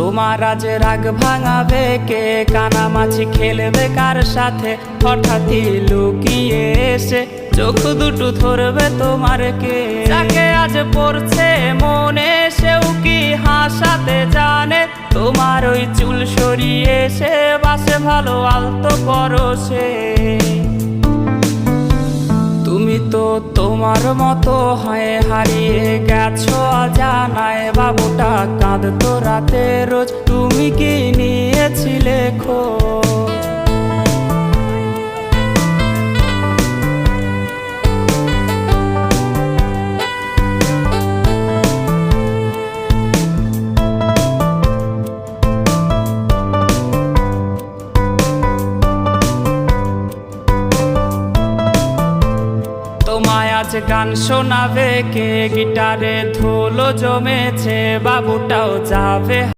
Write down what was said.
তোমার আজ রাগ ভাঙাবে কে? কানামাছি খেলবে কার সাথে? হঠাৎই লুকিয়ে এসে চোখ দুটো ধরবে তোমার কে? যাকে আজ পড়ছে মনে সেও কি হাসাতে জানে? তোমার ওই চুল সরিয়ে সে বাসে ভালো আলতো পরশে। তুমি তো তোমার মতো হয়ে হারিয়ে গেছো অজানায়। বাবুটা কাঁদতো রাতে রোজ, তুমি কি নিয়েছিলে খোঁজ? তোমায় আজ গান শোনাবে কে? গিটারে ধুলো জমেছে, বাবুটাও যাবে।